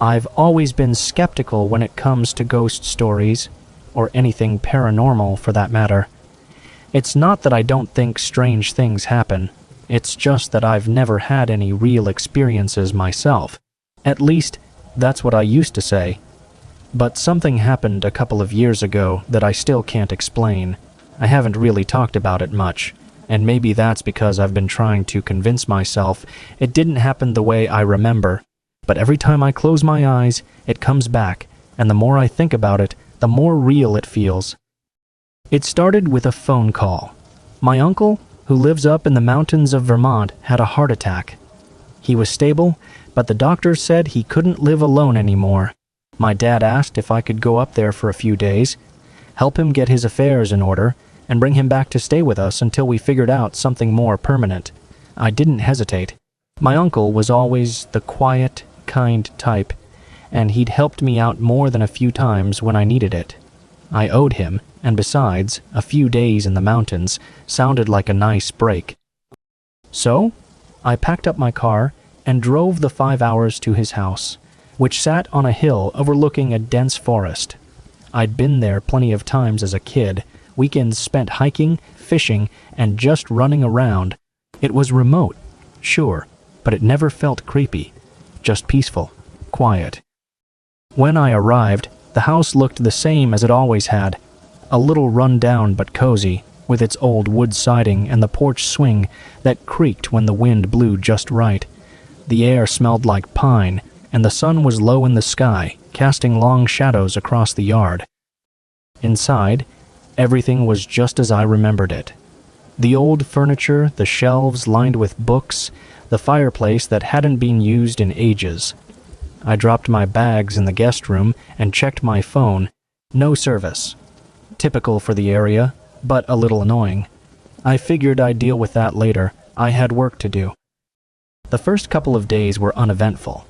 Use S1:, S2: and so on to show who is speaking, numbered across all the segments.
S1: I've always been skeptical when it comes to ghost stories, or anything paranormal for that matter. It's not that I don't think strange things happen, it's just that I've never had any real experiences myself. At least, that's what I used to say. But something happened a couple of years ago that I still can't explain. I haven't really talked about it much, and maybe that's because I've been trying to convince myself it didn't happen the way I remember. But every time I close my eyes, it comes back, and the more I think about it, the more real it feels. It started with a phone call. My uncle, who lives up in the mountains of Vermont, had a heart attack. He was stable, but the doctor said he couldn't live alone anymore. My dad asked if I could go up there for a few days, help him get his affairs in order, and bring him back to stay with us until we figured out something more permanent. I didn't hesitate. My uncle was always the quiet, kind type, and he'd helped me out more than a few times when I needed it. I owed him, and besides, a few days in the mountains sounded like a nice break. So, I packed up my car and drove the 5 hours to his house, which sat on a hill overlooking a dense forest. I'd been there plenty of times as a kid, weekends spent hiking, fishing, and just running around. It was remote, sure, but it never felt creepy, just peaceful, quiet. When I arrived, the house looked the same as it always had, a little run-down but cozy, with its old wood siding and the porch swing that creaked when the wind blew just right. The air smelled like pine, and the sun was low in the sky, casting long shadows across the yard. Inside, everything was just as I remembered it. The old furniture, the shelves lined with books, the fireplace that hadn't been used in ages. I dropped my bags in the guest room and checked my phone. No service. Typical for the area, but a little annoying. I figured I'd deal with that later. I had work to do. The first couple of days were uneventful.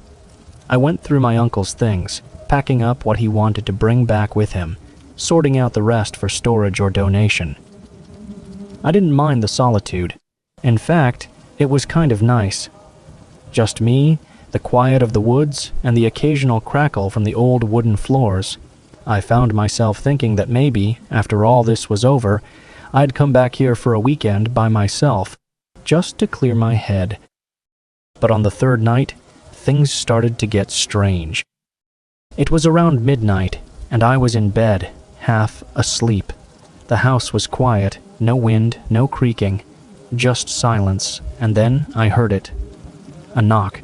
S1: I went through my uncle's things, packing up what he wanted to bring back with him, sorting out the rest for storage or donation. I didn't mind the solitude. In fact, it was kind of nice. Just me, the quiet of the woods, and the occasional crackle from the old wooden floors. I found myself thinking that maybe, after all this was over, I'd come back here for a weekend by myself, just to clear my head. But on the third night, things started to get strange. It was around midnight, and I was in bed, half asleep. The house was quiet, no wind, no creaking, just silence, and then I heard it. A knock.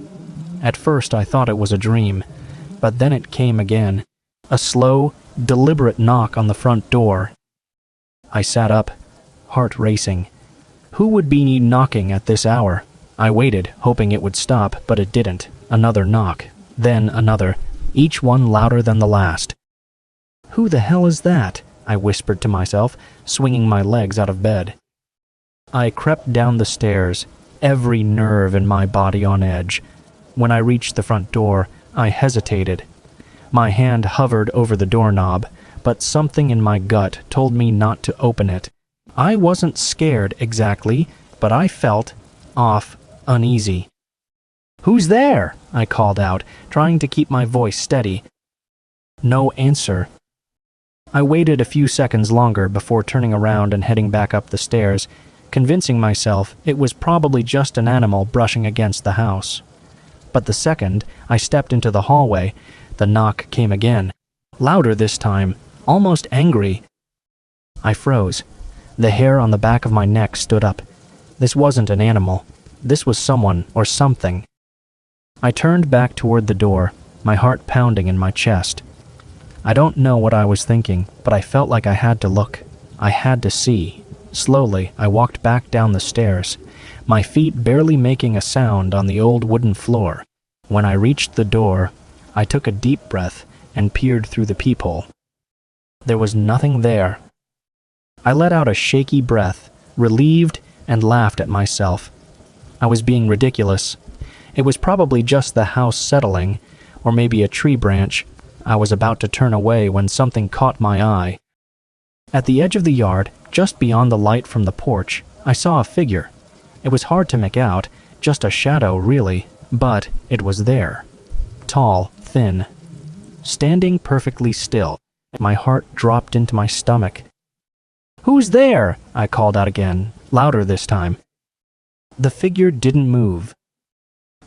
S1: At first I thought it was a dream, but then it came again. A slow, deliberate knock on the front door. I sat up, heart racing. Who would be knocking at this hour? I waited, hoping it would stop, but it didn't. Another knock, then another, each one louder than the last. "Who the hell is that?" I whispered to myself, swinging my legs out of bed. I crept down the stairs, every nerve in my body on edge. When I reached the front door, I hesitated. My hand hovered over the doorknob, but something in my gut told me not to open it. I wasn't scared exactly, but I felt off, uneasy. "Who's there?" I called out, trying to keep my voice steady. No answer. I waited a few seconds longer before turning around and heading back up the stairs, convincing myself it was probably just an animal brushing against the house. But the second I stepped into the hallway, the knock came again, louder this time, almost angry. I froze. The hair on the back of my neck stood up. This wasn't an animal. This was someone or something. I turned back toward the door, my heart pounding in my chest. I don't know what I was thinking, but I felt like I had to look. I had to see. Slowly, I walked back down the stairs, my feet barely making a sound on the old wooden floor. When I reached the door, I took a deep breath and peered through the peephole. There was nothing there. I let out a shaky breath, relieved, and laughed at myself. I was being ridiculous. It was probably just the house settling, or maybe a tree branch. I was about to turn away when something caught my eye. At the edge of the yard, just beyond the light from the porch, I saw a figure. It was hard to make out, just a shadow really, but it was there. Tall, thin. Standing perfectly still, my heart dropped into my stomach. "Who's there?" I called out again, louder this time. The figure didn't move.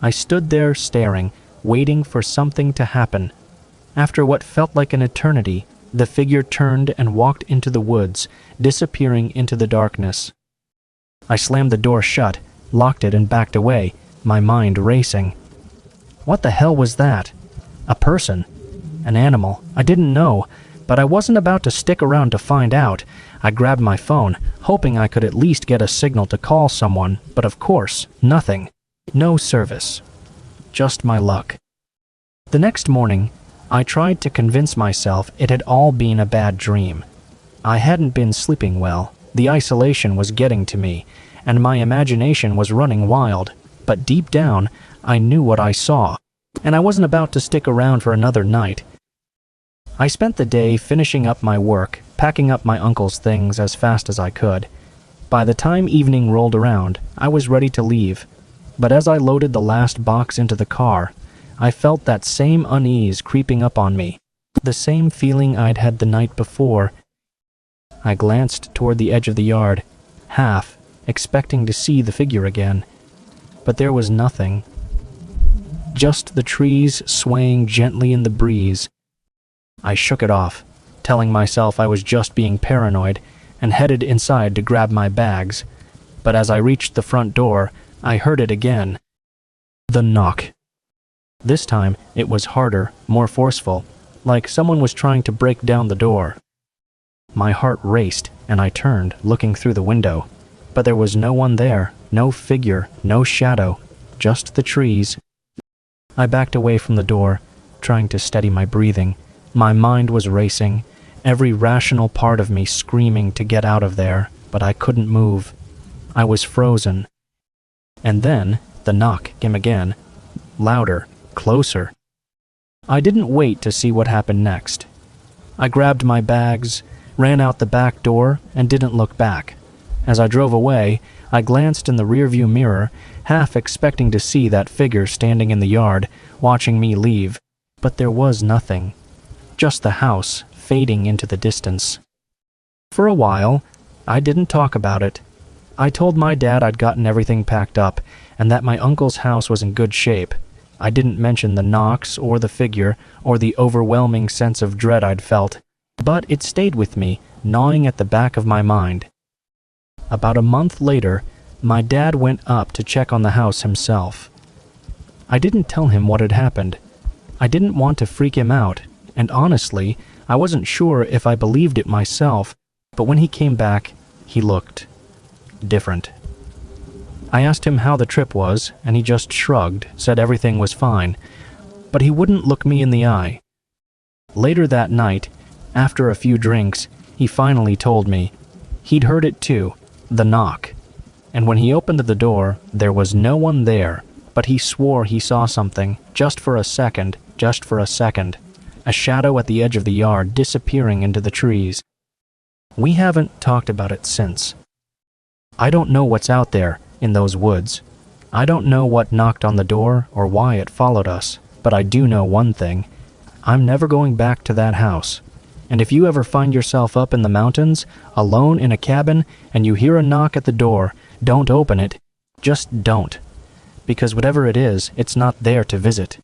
S1: I stood there staring, waiting for something to happen. After what felt like an eternity, the figure turned and walked into the woods, disappearing into the darkness. I slammed the door shut, locked it, and backed away, my mind racing. What the hell was that? A person? An animal? I didn't know, but I wasn't about to stick around to find out. I grabbed my phone, hoping I could at least get a signal to call someone, but of course, nothing. No service. Just my luck. The next morning, I tried to convince myself it had all been a bad dream. I hadn't been sleeping well, the isolation was getting to me, and my imagination was running wild, but deep down, I knew what I saw, and I wasn't about to stick around for another night. I spent the day finishing up my work, packing up my uncle's things as fast as I could. By the time evening rolled around, I was ready to leave, but as I loaded the last box into the car, I felt that same unease creeping up on me, the same feeling I'd had the night before. I glanced toward the edge of the yard, half expecting to see the figure again, but there was nothing. Just the trees swaying gently in the breeze. I shook it off, telling myself I was just being paranoid, and headed inside to grab my bags. But as I reached the front door, I heard it again. The knock. This time, it was harder, more forceful, like someone was trying to break down the door. My heart raced, and I turned, looking through the window. But there was no one there, no figure, no shadow, just the trees. I backed away from the door, trying to steady my breathing. My mind was racing, every rational part of me screaming to get out of there, but I couldn't move. I was frozen. And then, the knock came again, louder, closer. I didn't wait to see what happened next. I grabbed my bags, ran out the back door, and didn't look back. As I drove away, I glanced in the rearview mirror, half expecting to see that figure standing in the yard, watching me leave. But there was nothing. Just the house, fading into the distance. For a while, I didn't talk about it. I told my dad I'd gotten everything packed up, and that my uncle's house was in good shape. I didn't mention the knocks, or the figure, or the overwhelming sense of dread I'd felt. But it stayed with me, gnawing at the back of my mind. About a month later, my dad went up to check on the house himself. I didn't tell him what had happened. I didn't want to freak him out, and honestly, I wasn't sure if I believed it myself, but when he came back, he looked different. I asked him how the trip was, and he just shrugged, said everything was fine, but he wouldn't look me in the eye. Later that night, after a few drinks, he finally told me. He'd heard it too, the knock, and when he opened the door, there was no one there, but he swore he saw something, just for a second, a shadow at the edge of the yard disappearing into the trees. We haven't talked about it since. I don't know what's out there, in those woods. I don't know what knocked on the door or why it followed us, but I do know one thing. I'm never going back to that house. And if you ever find yourself up in the mountains, alone in a cabin, and you hear a knock at the door, don't open it. Just don't. Because whatever it is, it's not there to visit.